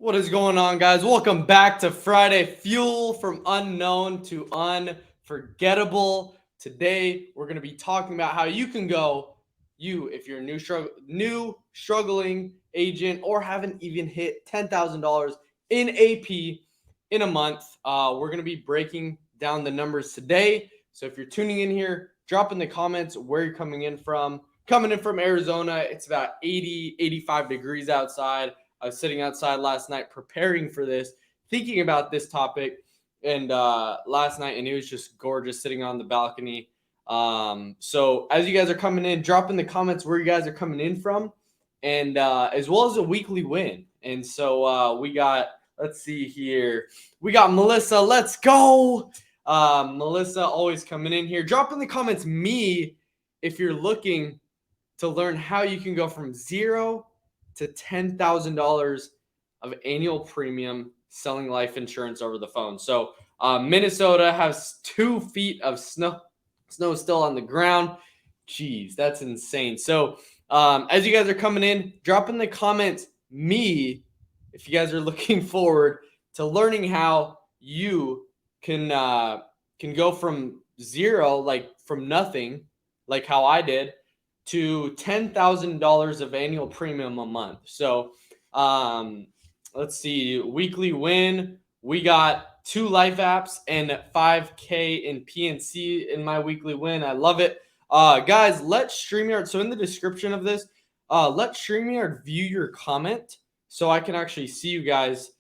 What is going on, guys? Welcome back to Friday Fuel, from unknown to unforgettable. Today, we're going to be talking about how you can go, if you're a new struggling agent or haven't even hit $10,000 in AP in a month. We're going to be breaking down the numbers today. So if you're tuning in here, drop in the comments where you're coming in from. Coming in from Arizona, it's about 80, 85 degrees outside. I was sitting outside last night preparing for this, thinking about this topic, and last night, and it was just gorgeous sitting on the balcony. So as you guys are coming in, drop in the comments where you guys are coming in from, and as well as a weekly win. And so we got, let's see here, we got Melissa. Let's go. Melissa always coming in here. Drop in the comments me if you're looking to learn how you can go from zero to $10,000 of annual premium selling life insurance over the phone. So Minnesota has 2 feet of snow still on the ground. Jeez, that's insane. So as you guys are coming in, drop in the comments me if you guys are looking forward to learning how you can go from zero, like from nothing, like how I did, to $10,000 of annual premium a month. So let's see, weekly win. We got 2 life apps and 5K in PNC in my weekly win. I love it. Guys, let StreamYard, so in the description of this, let StreamYard view your comment so I can actually see you guys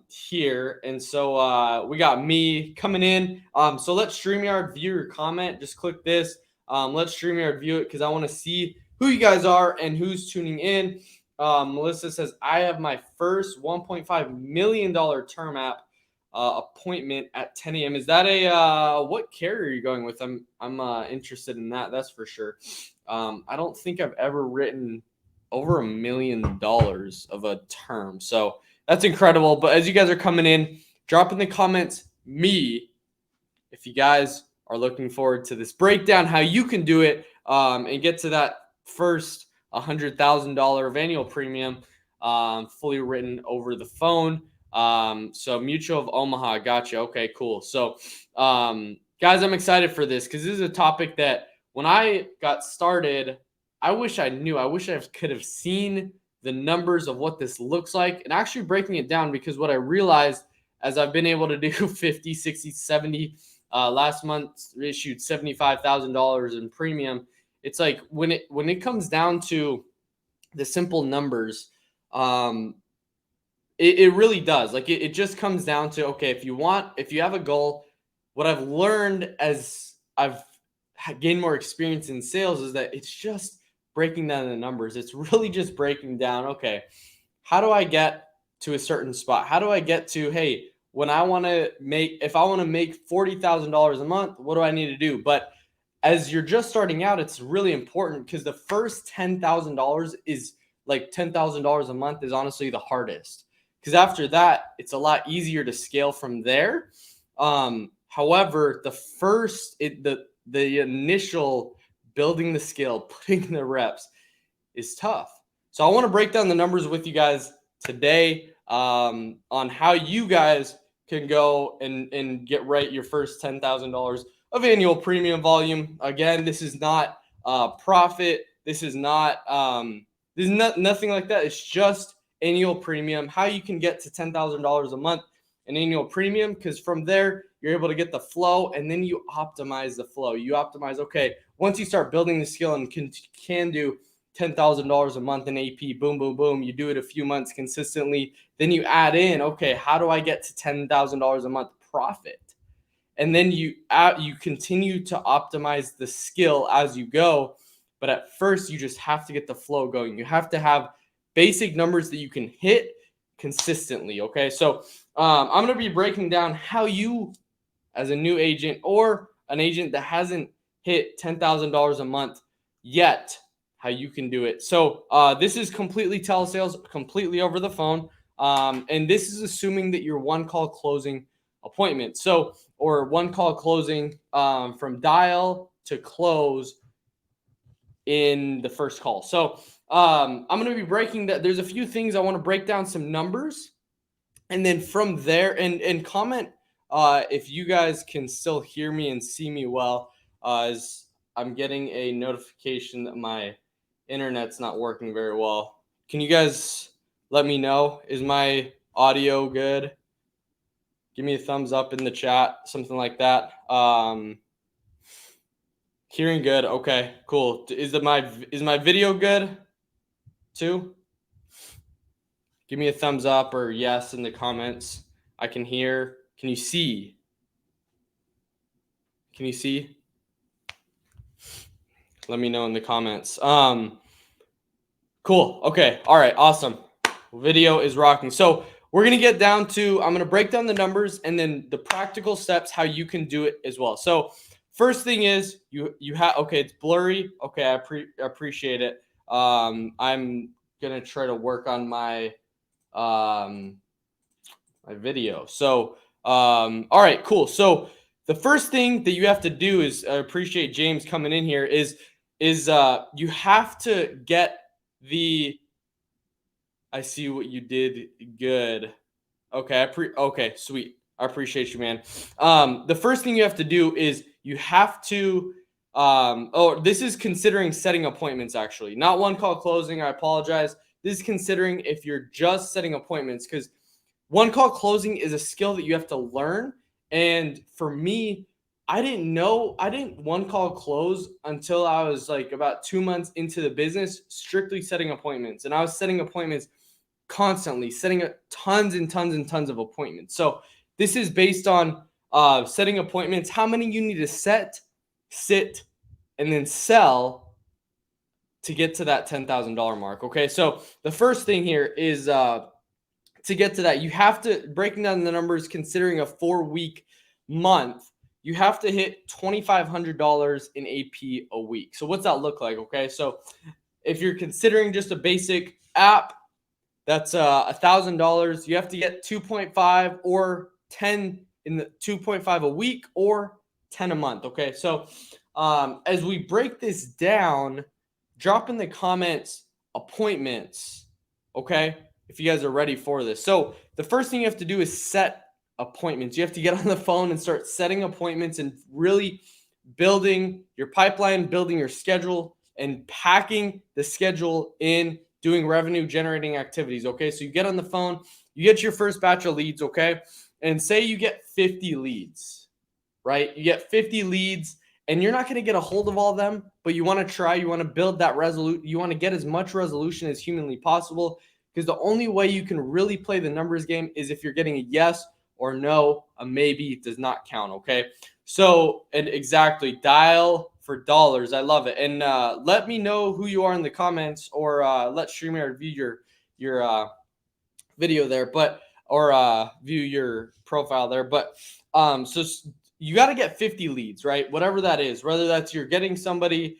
here. And so we got me coming in. So let StreamYard view your comment. Just click this. Let StreamYard view it because I want to see who you guys are and who's tuning in. Melissa says, I have my first $1.5 million term app appointment at 10 a.m. Is that what carrier are you going with? I'm interested in that. That's for sure. I don't think I've ever written over $1 million of a term. So that's incredible. But as you guys are coming in, drop in the comments me if you guys are looking forward to this breakdown, how you can do it and get to that first $100,000 of annual premium fully written over the phone. So Mutual of Omaha, gotcha. Okay, cool. So guys, I'm excited for this because this is a topic that when I got started, I wish I knew. I wish I could have seen the numbers of what this looks like and actually breaking it down, because what I realized as I've been able to do 50, 60, 70, last month issued $75,000 in premium. It's like when it comes down to the simple numbers, it really does. Like it just comes down to, okay, if you have a goal, what I've learned as I've gained more experience in sales is that it's just breaking down the numbers. It's really just breaking down, okay, how do I get to a certain spot? How do I get to, hey, if I want to make $40,000 a month, what do I need to do? But as you're just starting out, it's really important because the first $10,000 is like $10,000 a month is honestly the hardest, because after that, it's a lot easier to scale from there. However, the initial building the skill, putting the reps is tough. So I want to break down the numbers with you guys today on how you guys can go and get right your first $10,000 of annual premium volume. Again, this is not profit. This is not nothing like that. It's just annual premium, how you can get to $10,000 a month in annual premium, because from there, you're able to get the flow, and then you optimize the flow. You optimize, okay, once you start building the skill and can do $10,000 a month in AP, boom, boom, boom, you do it a few months consistently, then you add in, okay, how do I get to $10,000 a month profit? And then you continue to optimize the skill as you go. But at first, you just have to get the flow going. You have to have basic numbers that you can hit consistently, okay? So I'm going to be breaking down how you, as a new agent or an agent that hasn't hit $10,000 a month yet, how you can do it. So this is completely telesales, completely over the phone. And this is assuming that you're one call closing appointment. So, or one call closing from dial to close in the first call. So I'm going to be breaking that. There's a few things I want to break down, some numbers And then from there, and comment if you guys can still hear me and see me well, as I'm getting a notification that my internet's not working very well. Can you guys let me know? Is my audio good? Give me a thumbs up in the chat, something like that. Hearing good. Okay, cool. Is my video good too? Give me a thumbs up or yes in the comments. I can hear. Can you see? Can you see? Let me know in the comments. Cool. Okay. All right. Awesome. Video is rocking. So we're going to get down to, I'm going to break down the numbers and then the practical steps, how you can do it as well. So first thing is you have, okay, it's blurry. Okay. I appreciate it. I'm going to try to work on my video. So, all right, cool. So the first thing that you have to do is, I appreciate James coming in here, is you have to get the, I see what you did. Good. Okay. Okay. Sweet. I appreciate you, man. The first thing you have to do is you have to, oh, this is considering setting appointments, actually, not one call closing. I apologize. This is considering if you're just setting appointments, because one call closing is a skill that you have to learn. And for me, I didn't one call close until I was like about 2 months into the business, strictly setting appointments. And I was setting appointments constantly, setting tons and tons and tons of appointments. So this is based on setting appointments, how many you need to set, sit, and then sell to get to that $10,000 mark. Okay. So the first thing here is, to get to that, you have to, breaking down the numbers, considering a 4-week month, you have to hit $2,500 in AP a week. So what's that look like? Okay. So if you're considering just a basic app, that's $1,000. You have to get 2.5 or 10 in the 2.5 a week or 10 a month. Okay. So as we break this down, drop in the comments appointments. Okay. If you guys are ready for this. So the first thing you have to do is set appointments. You have to get on the phone and start setting appointments and really building your pipeline, building your schedule, and packing the schedule in doing revenue generating activities. Okay. So you get on the phone, you get your first batch of leads. Okay. And say you get 50 leads, right? You get 50 leads and you're not going to get a hold of all of them, but you want to try, you want to build that you want to get as much resolution as humanly possible. Because the only way you can really play the numbers game is if you're getting a yes or no. A maybe does not count, okay? So, and exactly, dial for dollars. I love it. And let me know who you are in the comments, or let StreamYard view your video there, but or view your profile there. But so you got to get 50 leads, right? Whatever that is, whether that's you're getting somebody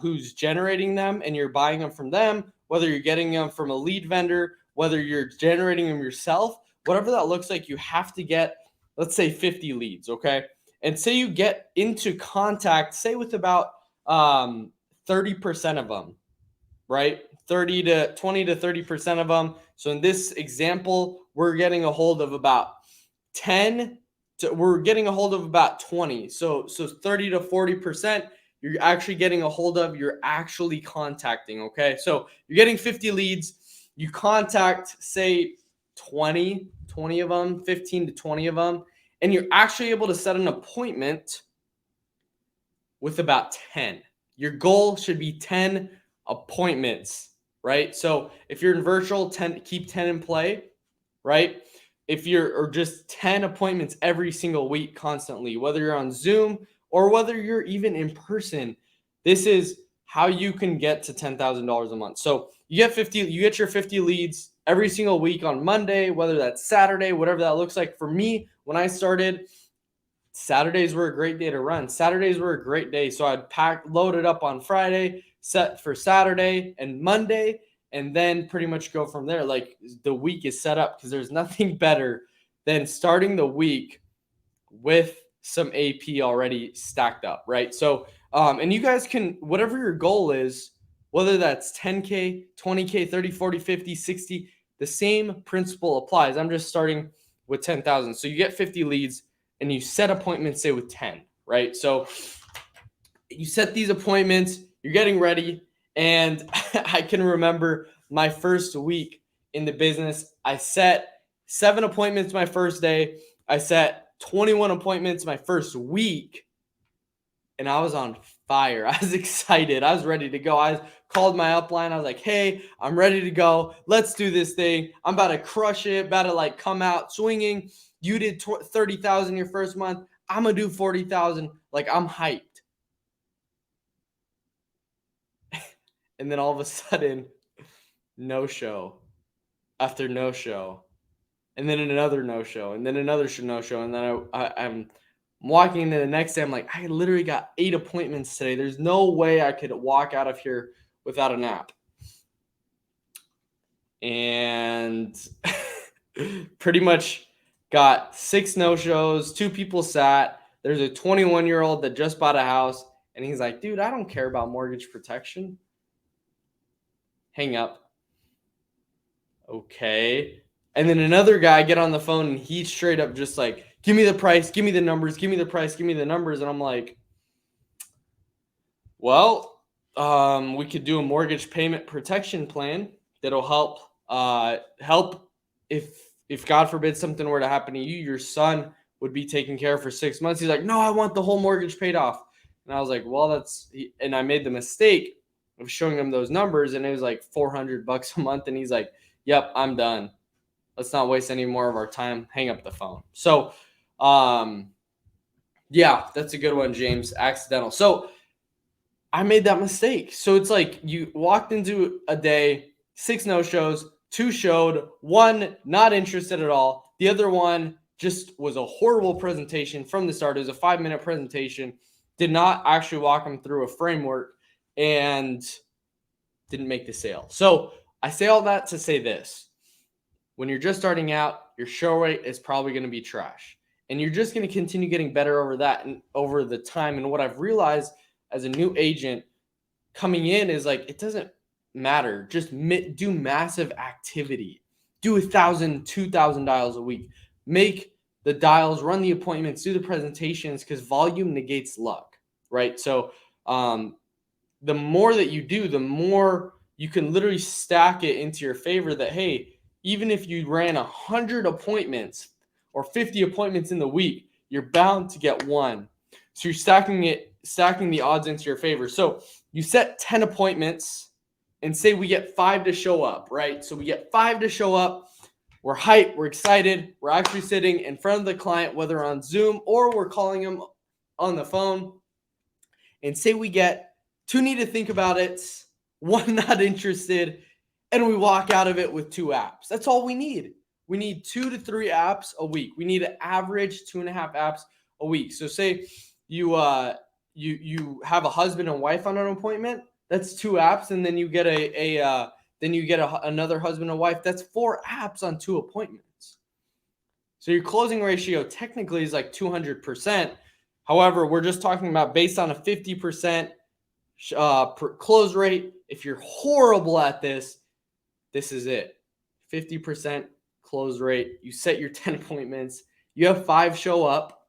who's generating them and you're buying them from them, whether you're getting them from a lead vendor, whether you're generating them yourself, whatever that looks like, you have to get, let's say 50 leads. Okay. And say you get into contact, say with about 30% of them, right? 20 to 30% of them. So in this example, we're getting a hold of about 10 to, we're getting a hold of about 20. So 30 to 40%. You're actually getting a hold of, you're actually contacting, okay? So you're getting 50 leads, you contact, say, 20 of them, 15 to 20 of them, and you're actually able to set an appointment with about 10. Your goal should be 10 appointments, right? So if you're in virtual, keep 10 in play, right? If you're, or just 10 appointments every single week constantly, whether you're on Zoom or whether you're even in person, this is how you can get to $10,000 a month. So you get your 50 leads every single week on Monday, whether that's Saturday, whatever that looks like. For me, when I started, Saturdays were a great day to run. Saturdays were a great day. So I'd load it up on Friday, set for Saturday and Monday, and then pretty much go from there. Like the week is set up, because there's nothing better than starting the week with some AP already stacked up, right? So, and you guys can, whatever your goal is, whether that's 10K, 20K, 30, 40, 50, 60, the same principle applies. I'm just starting with 10,000. So you get 50 leads and you set appointments, say with 10, right? So you set these appointments, you're getting ready. And I can remember my first week in the business, I set 7 appointments my first day. I set 21 appointments my first week. And I was on fire. I was excited. I was ready to go. I called my upline. I was like, hey, I'm ready to go. Let's do this thing. I'm about to crush it, about to like come out swinging. You did 30,000 your first month. I'm going to do 40,000. Like, I'm hyped. And then all of a sudden, no show after no show. And then another no show. And then another no show. And then I'm walking into the next day. I'm like, I literally got 8 appointments today. There's no way I could walk out of here without a nap. And pretty much got 6 no-shows. 2 people sat. There's a 21-year-old that just bought a house. And he's like, dude, I don't care about mortgage protection. Hang up. Okay. And then another guy get on the phone and he straight up just like, give me the price, give me the numbers, give me the price, give me the numbers. And I'm like, well, we could do a mortgage payment protection plan that'll help if God forbid something were to happen to you, your son would be taken care of for 6 months. He's like, no, I want the whole mortgage paid off. And I was like, well, and I made the mistake of showing him those numbers, and it was like $400 a month. And he's like, yep, I'm done. Let's not waste any more of our time. Hang up the phone. So, yeah, that's a good one, James. Accidental. So I made that mistake. So it's like you walked into a day, 6 no-shows, 2 showed, 1 not interested at all. The other one just was a horrible presentation from the start. It was a 5-minute presentation. Did not actually walk them through a framework and didn't make the sale. So I say all that to say this. When you're just starting out, your show rate is probably going to be trash. And you're just going to continue getting better over that and over the time. And what I've realized as a new agent coming in is like, it doesn't matter. Just do massive activity. Do 1,000, 2,000 dials a week. Make the dials, run the appointments, do the presentations, because volume negates luck, right? So the more that you do, the more you can literally stack it into your favor that, hey, even if you ran 100 appointments or 50 appointments in the week, you're bound to get 1. So you're stacking the odds into your favor. So you set 10 appointments and say we get 5 to show up, right? So we get 5 to show up. We're hyped. We're excited. We're actually sitting in front of the client, whether on Zoom or we're calling them on the phone. And say we get 2 need to think about it, 1 not interested, and we walk out of it with 2 apps. That's all we need. We need 2 to 3 apps a week. We need an average 2.5 apps a week. So say you have a husband and wife on an appointment. That's 2 apps, and then you get another husband and wife. That's 4 apps on 2 appointments. So your closing ratio technically is like 200%. However, we're just talking about based on a 50% close rate. If you're horrible at this, this is it. 50% close rate. You set your 10 appointments. You have 5 show up.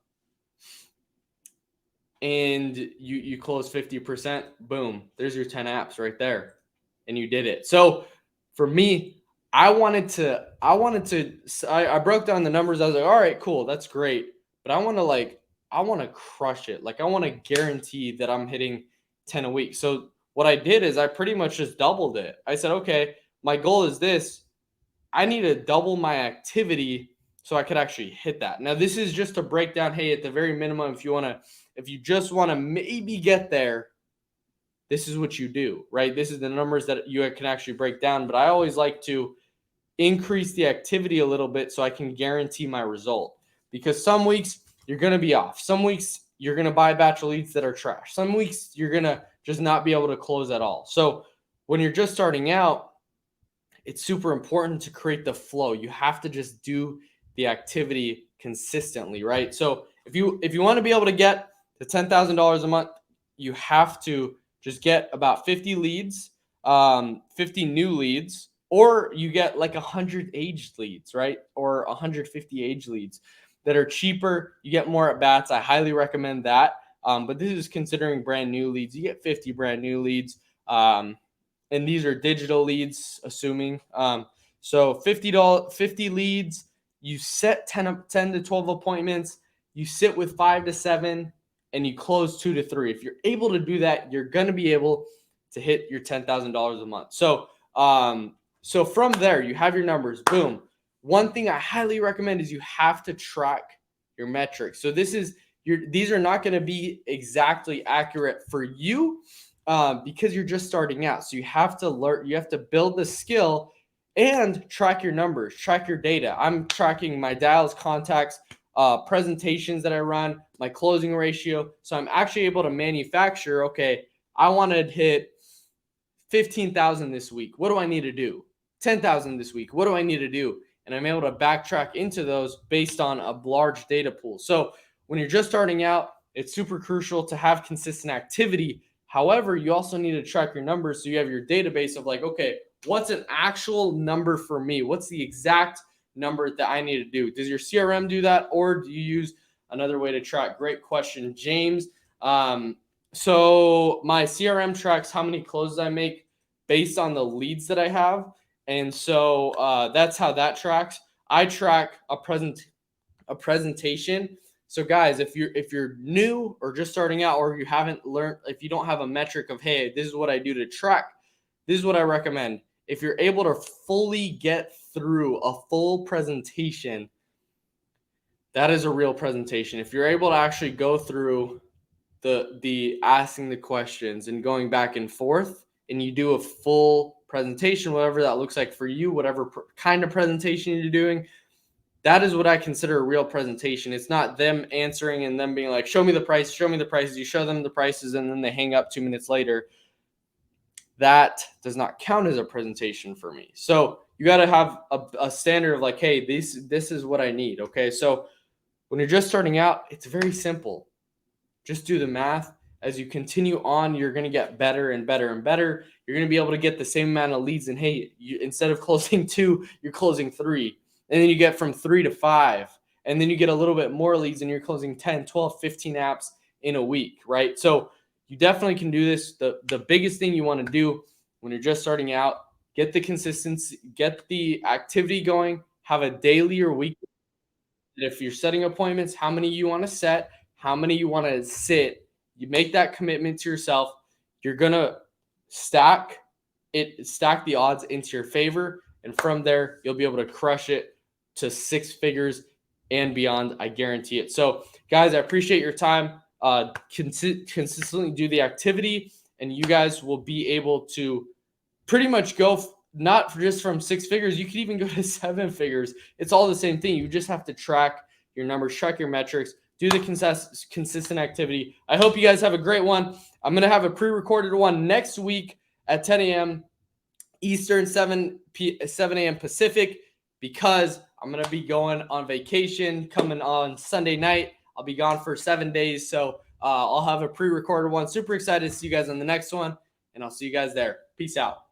And you close 50%. Boom. There's your 10 apps right there. And you did it. So for me, I broke down the numbers. I was like, all right, cool. That's great. But I want to crush it. Like, I want to guarantee that I'm hitting 10 a week. So what I did is I pretty much just doubled it. I said, okay, my goal is this. I need to double my activity so I could actually hit that. Now, this is just a breakdown. Hey, at the very minimum, if you just want to maybe get there, this is what you do, right? This is the numbers that you can actually break down. But I always like to increase the activity a little bit so I can guarantee my result. Because some weeks you're going to be off. Some weeks you're going to buy a batch of leads that are trash. Some weeks you're going to just not be able to close at all. So when you're just starting out, it's super important to create the flow. You have to just do the activity consistently, right? So if you want to be able to get to $10,000 a month, you have to just get about 50 leads, 50 new leads or you get like 100 aged leads, right? Or 150 age leads that are cheaper. You get more at bats. I highly recommend that. But this is considering brand new leads. You get 50 brand new leads. And these are digital leads, assuming. So $50 leads, you set 10 to 12 appointments, you sit with 5 to 7, and you close 2 to 3. If you're able to do that, you're going to be able to hit your $10,000 a month. So from there, you have your numbers. Boom. One thing I highly recommend is you have to track your metrics. So these are not going to be exactly accurate for you because you're just starting out. So you have to learn, you have to build the skill and track your numbers, track your data. I'm tracking my dials, contacts, presentations that I run, my closing ratio. So I'm actually able to manufacture, okay, I want to hit 15,000 this week. What do I need to do? 10,000 this week. What do I need to do? And I'm able to backtrack into those based on a large data pool. So when you're just starting out, it's super crucial to have consistent activity. However, you also need to track your numbers so you have your database of like, okay, what's an actual number for me? What's the exact number that I need to do? Does your CRM do that, or do you use another way to track? Great question, James. So my CRM tracks how many closes I make based on the leads that I have. And so that's how that tracks. I track a presentation. So guys, if you're new or just starting out, or you haven't learned, if you don't have a metric of, hey, this is what I do to track, this is what I recommend. If you're able to fully get through a full presentation, that is a real presentation. If you're able to actually go through the asking the questions and going back and forth, and you do a full presentation, whatever that looks like for you, whatever kind of presentation you're doing, that is what I consider a real presentation. It's not them answering and them being like, show me the price, show me the prices. You show them the prices and then they hang up 2 minutes later. That does not count as a presentation for me. So you got to have a standard of like, hey, this is what I need. Okay. So when you're just starting out, it's very simple. Just do the math. As you continue on, you're going to get better and better and better. You're going to be able to get the same amount of leads. And hey, instead of closing 2, you're closing 3. And then you get from 3 to 5. And then you get a little bit more leads and you're closing 10, 12, 15 apps in a week, right? So you definitely can do this. The biggest thing you want to do when you're just starting out, get the consistency, get the activity going, have a daily or weekly. If you're setting appointments, how many you want to set, how many you want to sit, you make that commitment to yourself. You're going to stack the odds into your favor. And from there, you'll be able to crush it to 6 figures and beyond. I guarantee it. So guys, I appreciate your time. Consistently do the activity, and you guys will be able to pretty much go not just from 6 figures. You could even go to 7 figures. It's all the same thing. You just have to track your numbers, track your metrics, do the consistent activity. I hope you guys have a great one. I'm going to have a pre-recorded one next week at 10 a.m. Eastern, 7 a.m. Pacific, because I'm going to be going on vacation coming on Sunday night. I'll be gone for 7 days. So I'll have a pre-recorded one. Super excited to see you guys on the next one, and I'll see you guys there. Peace out.